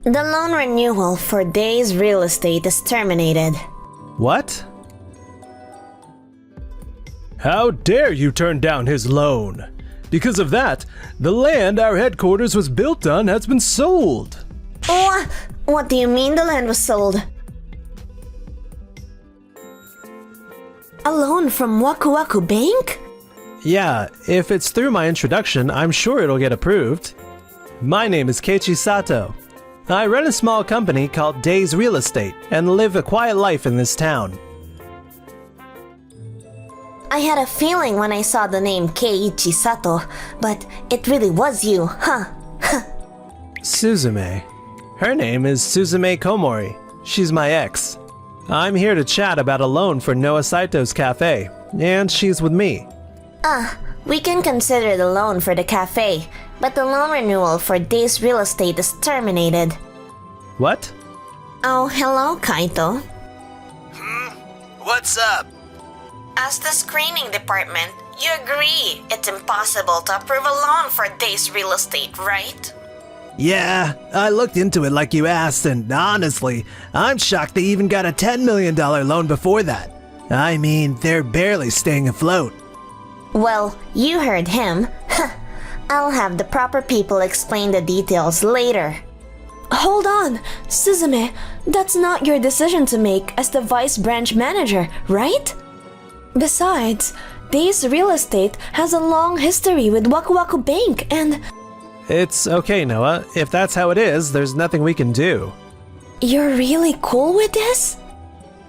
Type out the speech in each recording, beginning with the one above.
The loan renewal for Days Real Estate is terminated. What? How dare you turn down his loan? Because of that, the land our headquarters was built on has been sold. What do you mean the land was sold? A loan from Waku Waku Bank? Yeah, if it's through my introduction, I'm sure it'll get approved. My name is Keiichi Sato. I run a small company called Days Real Estate and live a quiet life in this town. I had a feeling when I saw the name Keiichi Sato, but it really was you, huh? Suzume. Her name is Suzume Komori. She's my ex. I'm here to chat about a loan for Noah Saito's cafe, and she's with me. We can consider the loan for the cafe, but the loan renewal for Days Real Estate is terminated. What? Oh, hello, Kaito. What's up? As the screening department, you agree it's impossible to approve a loan for Days Real Estate, right? Yeah, I looked into it like you asked, and honestly, I'm shocked they even got a $10 million loan before that. I mean, they're barely staying afloat. Well, you heard him. I'll have the proper people explain the details later. Hold on, Suzume, that's not your decision to make as the vice branch manager, right? Besides, Days Real Estate has a long history with Waku Waku Bank and... It's okay, Noah. If that's how it is, there's nothing we can do. You're really cool with this?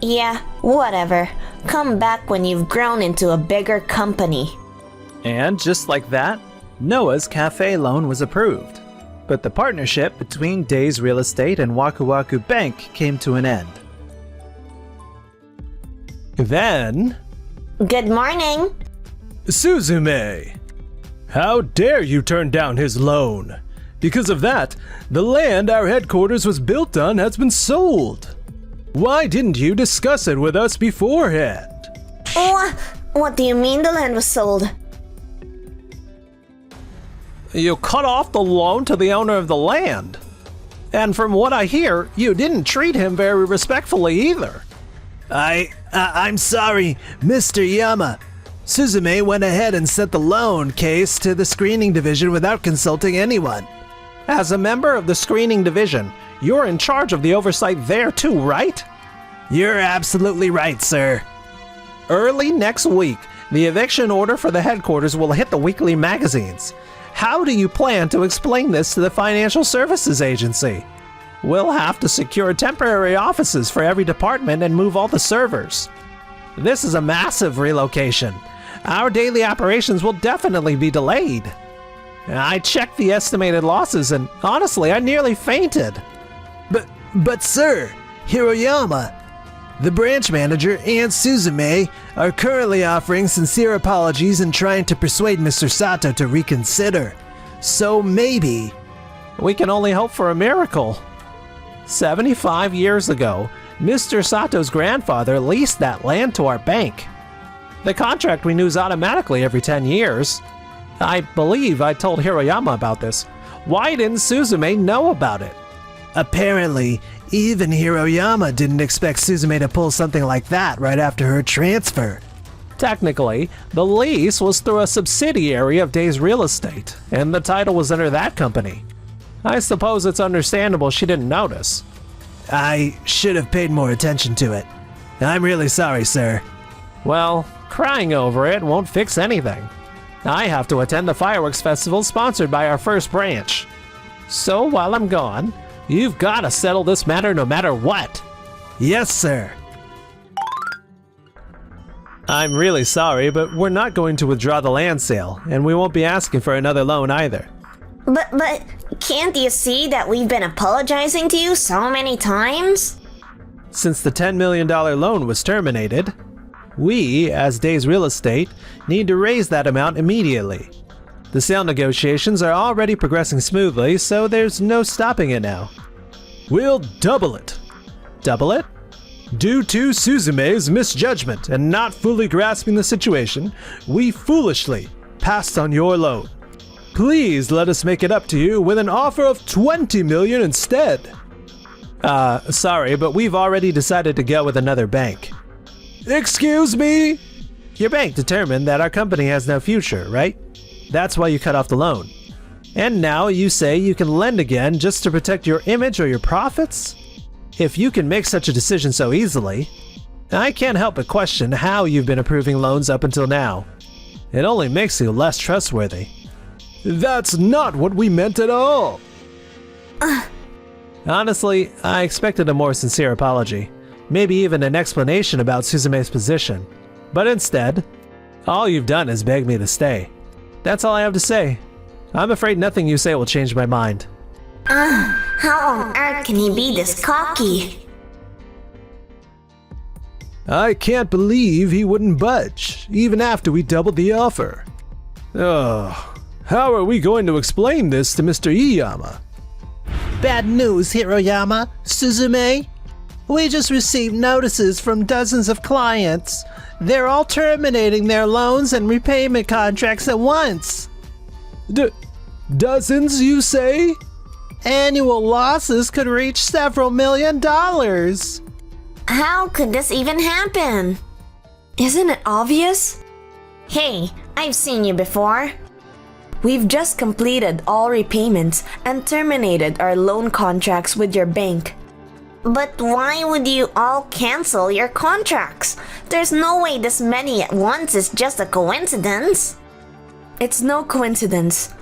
Yeah, whatever. Come back when you've grown into a bigger company. And just like that, Noah's cafe loan was approved. But the partnership between Days Real Estate and Waku Waku Bank came to an end. Then... Good morning. Suzume! How dare you turn down his loan? Because of that, the land our headquarters was built on has been sold. Why didn't you discuss it with us beforehand? What do you mean the land was sold? You cut off the loan to the owner of the land. And from what I hear, you didn't treat him very respectfully either. I'm sorry, Mr. Yama. Suzume went ahead and sent the loan case to the screening division without consulting anyone. As a member of the screening division, you're in charge of the oversight there too, right? You're absolutely right, sir. Early next week, the eviction order for the headquarters will hit the weekly magazines. How do you plan to explain this to the Financial Services Agency? We'll have to secure temporary offices for every department and move all the servers. This is a massive relocation. Our daily operations will definitely be delayed. I checked the estimated losses and honestly, I nearly fainted. But sir, Hiroyama, the branch manager and Suzume are currently offering sincere apologies and trying to persuade Mr. Sato to reconsider. So maybe... We can only hope for a miracle. 75 years ago, Mr. Sato's grandfather leased that land to our bank. The contract renews automatically every 10 years. I believe I told Hiroyama about this. Why didn't Suzume know about it? Apparently, even Hiroyama didn't expect Suzume to pull something like that right after her transfer. Technically, the lease was through a subsidiary of Days Real Estate, and the title was under that company. I suppose it's understandable she didn't notice. I should have paid more attention to it. I'm really sorry, sir. Well, crying over it won't fix anything. I have to attend the fireworks festival sponsored by our first branch. So while I'm gone, you've got to settle this matter no matter what. Yes, sir. I'm really sorry, but we're not going to withdraw the land sale, and we won't be asking for another loan either. But can't you see that we've been apologizing to you so many times? Since the $10 million loan was terminated, we, as Days Real Estate, need to raise that amount immediately. The sale negotiations are already progressing smoothly, so there's no stopping it now. We'll double it. Double it? Due to Suzume's misjudgment and not fully grasping the situation, we foolishly passed on your loan. Please let us make it up to you with an offer of $20 million instead. Sorry, but we've already decided to go with another bank. Excuse me? Your bank determined that our company has no future, right? That's why you cut off the loan. And now you say you can lend again just to protect your image or your profits? If you can make such a decision so easily, I can't help but question how you've been approving loans up until now. It only makes you less trustworthy. That's not what we meant at all! Honestly, I expected a more sincere apology. Maybe even an explanation about Suzume's position. But instead, all you've done is beg me to stay. That's all I have to say. I'm afraid nothing you say will change my mind. How on earth can he be this cocky? I can't believe he wouldn't budge, even after we doubled the offer. Oh, how are we going to explain this to Mr. Iyama? Bad news, Hiroyama. Suzume? We just received notices from dozens of clients. They're all terminating their loans and repayment contracts at once. Dozens, you say? Annual losses could reach several $1 million. How could this even happen? Isn't it obvious? Hey, I've seen you before. We've just completed all repayments and terminated our loan contracts with your bank. But why would you all cancel your contracts? There's no way this many at once is just a coincidence. It's no coincidence.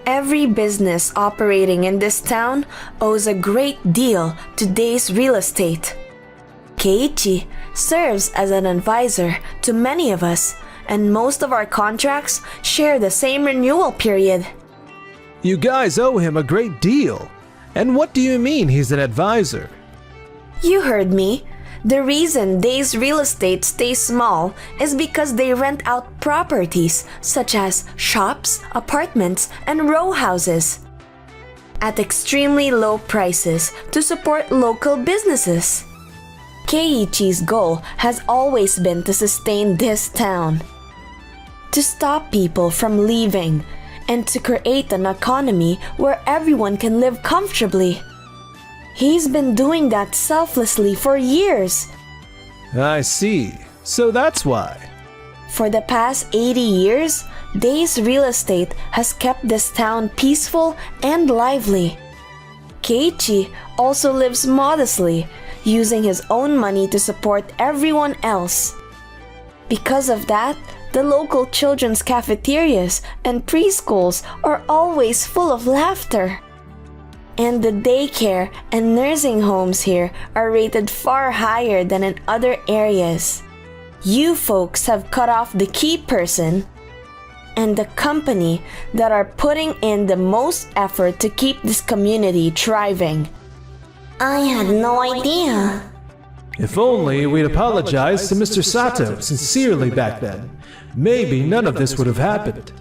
Every business operating in this town owes a great deal to Days Real Estate. Keiichi serves as an advisor to many of us, and most of our contracts share the same renewal period. You guys owe him a great deal. And what do you mean he's an advisor? You heard me. The reason Days Real Estate stays small is because they rent out properties such as shops, apartments, and row houses at extremely low prices to support local businesses. Keiichi's goal has always been to sustain this town, to stop people from leaving, and to create an economy where everyone can live comfortably. He's been doing that selflessly for years. I see. So that's why. For the past 80 years, Days Real Estate has kept this town peaceful and lively. Keiichi also lives modestly, using his own money to support everyone else. Because of that, the local children's cafeterias and preschools are always full of laughter. And the daycare and nursing homes here are rated far higher than in other areas. You folks have cut off the key person and the company that are putting in the most effort to keep this community thriving. I had no idea. If only we'd apologized to Mr. Sato sincerely back then, maybe none of this would have happened.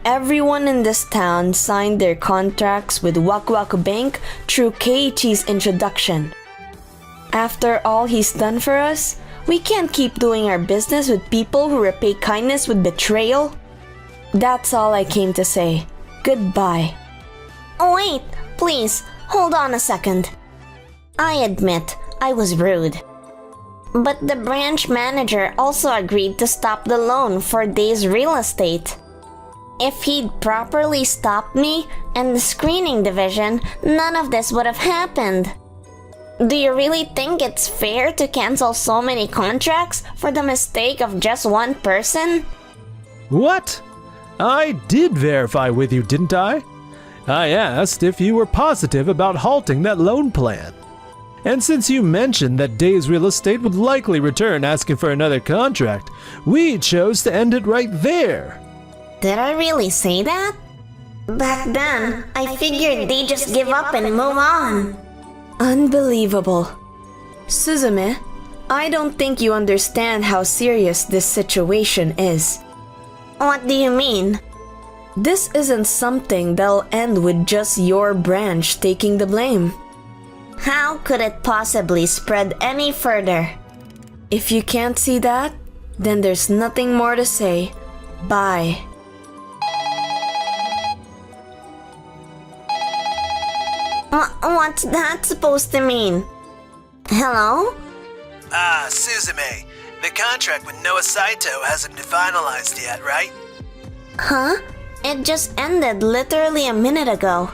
Everyone in this town signed their contracts with Waku Waku Bank through Keiichi's introduction. After all he's done for us, we can't keep doing our business with people who repay kindness with betrayal. That's all I came to say. Goodbye. Oh, wait, please, hold on a second. I admit, I was rude. But the branch manager also agreed to stop the loan for Days Real Estate. If he'd properly stopped me and the screening division, none of this would have happened. Do you really think it's fair to cancel so many contracts for the mistake of just one person? What? I did verify with you, didn't I? I asked if you were positive about halting that loan plan. And since you mentioned that Days Real Estate would likely return asking for another contract, we chose to end it right there. Did I really say that? Back then, I figured they just give up and move on. Unbelievable. Suzume, I don't think you understand how serious this situation is. What do you mean? This isn't something that'll end with just your branch taking the blame. How could it possibly spread any further? If you can't see that, then there's nothing more to say. Bye. What What's that supposed to mean? Hello? Ah, Suzume. The contract with Noah Saito hasn't been finalized yet, right? Huh? It just ended literally a minute ago.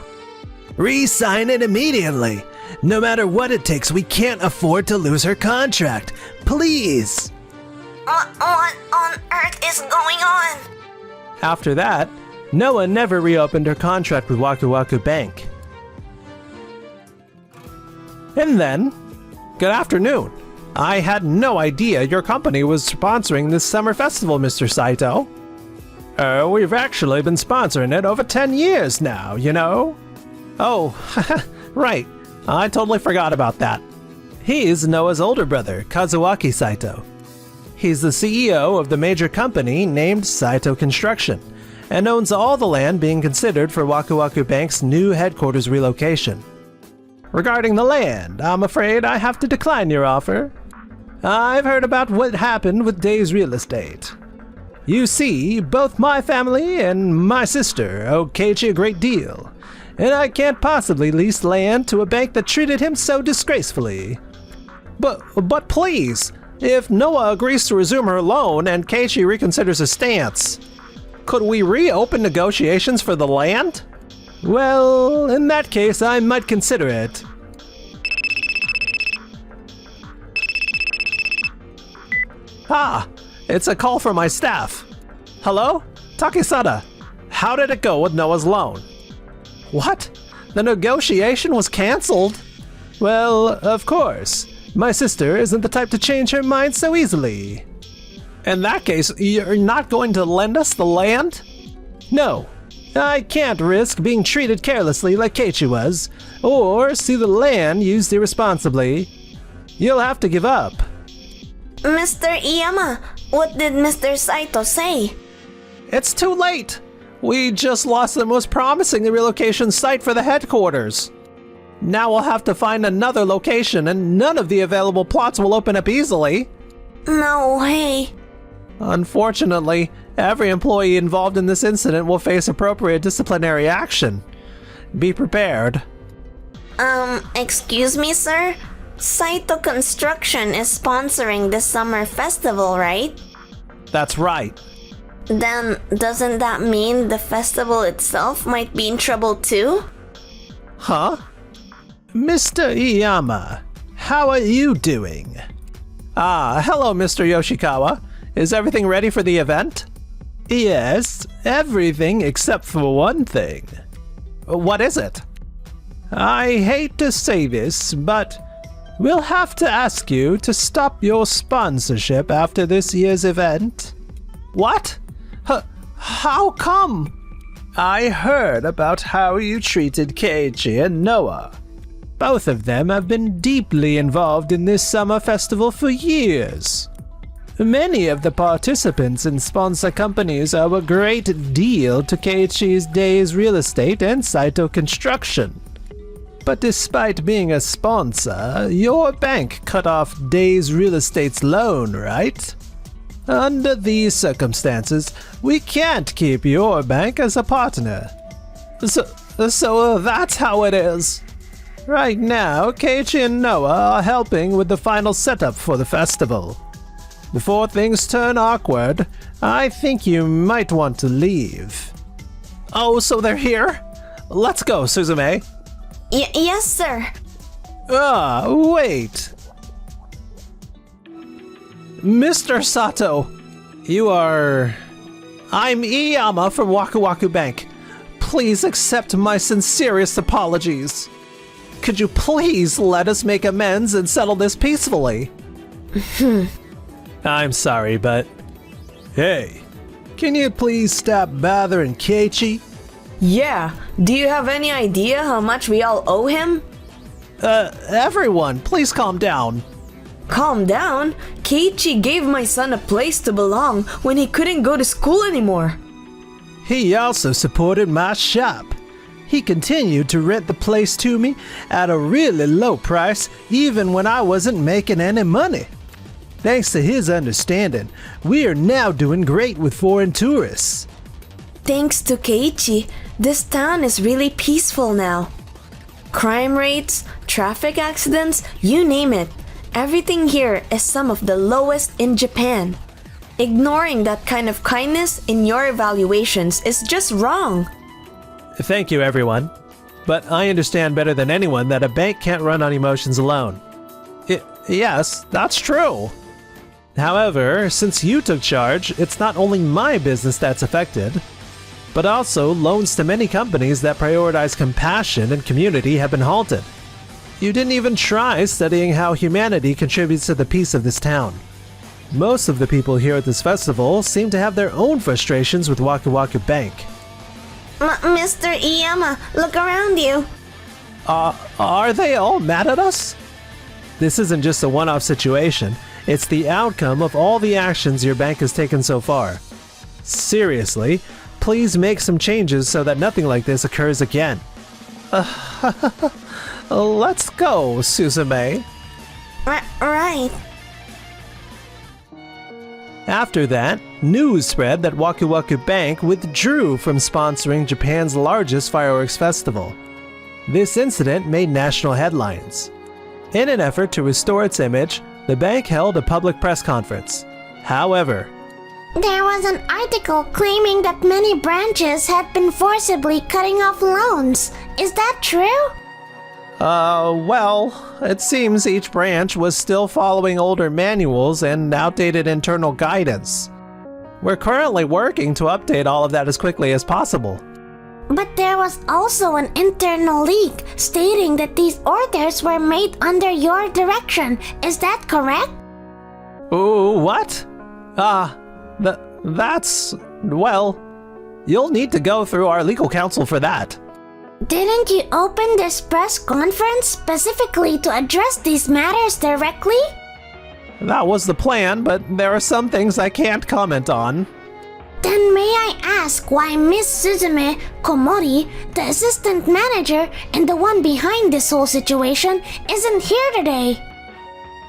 Re-sign it immediately. No matter what it takes, we can't afford to lose her contract. Please. What on earth is going on? After that, Noah never reopened her contract with Waku Waku Bank. And then, good afternoon. I had no idea your company was sponsoring this summer festival, Mr. Saito. We've actually been sponsoring it over 10 years now, you know? Oh, right. I totally forgot about that. He's Noah's older brother, Kazuaki Saito. He's the CEO of the major company named Saito Construction, and owns all the land being considered for Waku Waku Bank's new headquarters relocation. Regarding the land, I'm afraid I have to decline your offer. I've heard about what happened with Days Real Estate. You see, both my family and my sister owe Keiichi a great deal, and I can't possibly lease land to a bank that treated him so disgracefully. But please, if Noah agrees to resume her loan and Keiichi reconsiders his stance, could we reopen negotiations for the land? Well, in that case, I might consider it. Ah, it's a call from my staff. Hello? Takesada, how did it go with Noah's loan? What? The negotiation was cancelled? Well, of course. My sister isn't the type to change her mind so easily. In that case, you're not going to lend us the land? No. I can't risk being treated carelessly like Keiichi was, or see the land used irresponsibly. You'll have to give up. Mr. Iyama, what did Mr. Saito say? It's too late. We just lost the most promising relocation site for the headquarters. Now we'll have to find another location, and none of the available plots will open up easily. No way. Unfortunately, every employee involved in this incident will face appropriate disciplinary action. Be prepared. Excuse me, sir? Saito Construction is sponsoring this summer festival, right? That's right. Then, doesn't that mean the festival itself might be in trouble too? Huh? Mr. Iyama, how are you doing? Ah, hello, Mr. Yoshikawa. Is everything ready for the event? Yes, everything except for one thing. What is it? I hate to say this, but we'll have to ask you to stop your sponsorship after this year's event. What? How come? I heard about how you treated Keiichi and Noah. Both of them have been deeply involved in this summer festival for years. Many of the participants and sponsor companies owe a great deal to Keiichi's Days Real Estate and Saito Construction. But despite being a sponsor, your bank cut off Days Real Estate's loan, right? Under these circumstances, we can't keep your bank as a partner. So that's how it is. Right now, Keiichi and Noah are helping with the final setup for the festival. Before things turn awkward, I think you might want to leave. Oh, so they're here? Let's go, Suzume. Yes, sir. Ah, wait. Mr. Sato, you are... I'm Iyama from Waku Waku Bank. Please accept my sincerest apologies. Could you please let us make amends and settle this peacefully? I'm sorry, but... Hey, can you please stop bothering Keiichi? Yeah, do you have any idea how much we all owe him? Everyone, please calm down. Calm down? Keiichi gave my son a place to belong when he couldn't go to school anymore. He also supported my shop. He continued to rent the place to me at a really low price even when I wasn't making any money. Thanks to his understanding, we are now doing great with foreign tourists. Thanks to Keiichi, this town is really peaceful now. Crime rates, traffic accidents, you name it. Everything here is some of the lowest in Japan. Ignoring that kind of kindness in your evaluations is just wrong. Thank you, everyone. But I understand better than anyone that a bank can't run on emotions alone. Yes, that's true. However, since you took charge, it's not only my business that's affected, but also loans to many companies that prioritize compassion and community have been halted. You didn't even try studying how humanity contributes to the peace of this town. Most of the people here at this festival seem to have their own frustrations with Waku Waku Bank. Mr. Iyama, look around you. Are they all mad at us? This isn't just a one-off situation, it's the outcome of all the actions your bank has taken so far. Seriously, please make some changes so that nothing like this occurs again. Let's go, Suzume. Right. After that, news spread that Waku Waku Bank withdrew from sponsoring Japan's largest fireworks festival. This incident made national headlines. In an effort to restore its image, the bank held a public press conference. However, There was an article claiming that many branches had been forcibly cutting off loans. Is that true? Well, it seems each branch was still following older manuals and outdated internal guidance. We're currently working to update all of that as quickly as possible. But there was also an internal leak stating that these orders were made under your direction. Is that correct? Ooh, what? That's... well, you'll need to go through our legal counsel for that. Didn't you open this press conference specifically to address these matters directly? That was the plan, but there are some things I can't comment on. Then may I ask why Miss Suzume Komori, the assistant manager and the one behind this whole situation, isn't here today?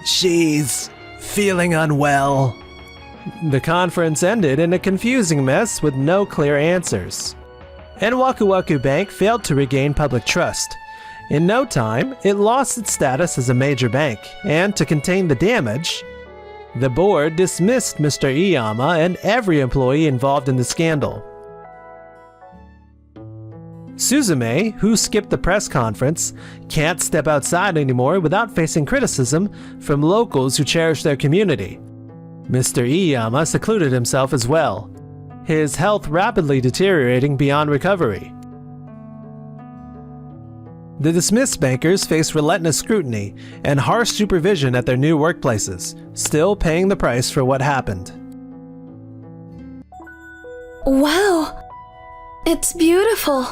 She's feeling unwell. The conference ended in a confusing mess with no clear answers. And Waku Waku Bank failed to regain public trust. In no time, it lost its status as a major bank, and to contain the damage, the board dismissed Mr. Iyama and every employee involved in the scandal. Suzume, who skipped the press conference, can't step outside anymore without facing criticism from locals who cherish their community. Mr. Iyama secluded himself as well, his health rapidly deteriorating beyond recovery. The dismissed bankers face relentless scrutiny and harsh supervision at their new workplaces, still paying the price for what happened. Wow! It's beautiful!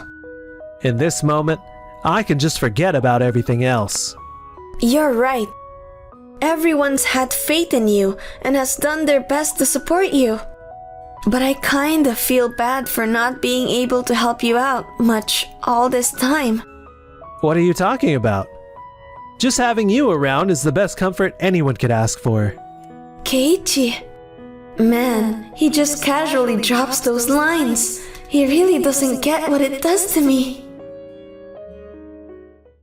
In this moment, I can just forget about everything else. You're right. Everyone's had faith in you and has done their best to support you. But I kinda feel bad for not being able to help you out much all this time. What are you talking about? Just having you around is the best comfort anyone could ask for. Keiichi. Man, he just casually drops those lines. He really doesn't get what it does to me.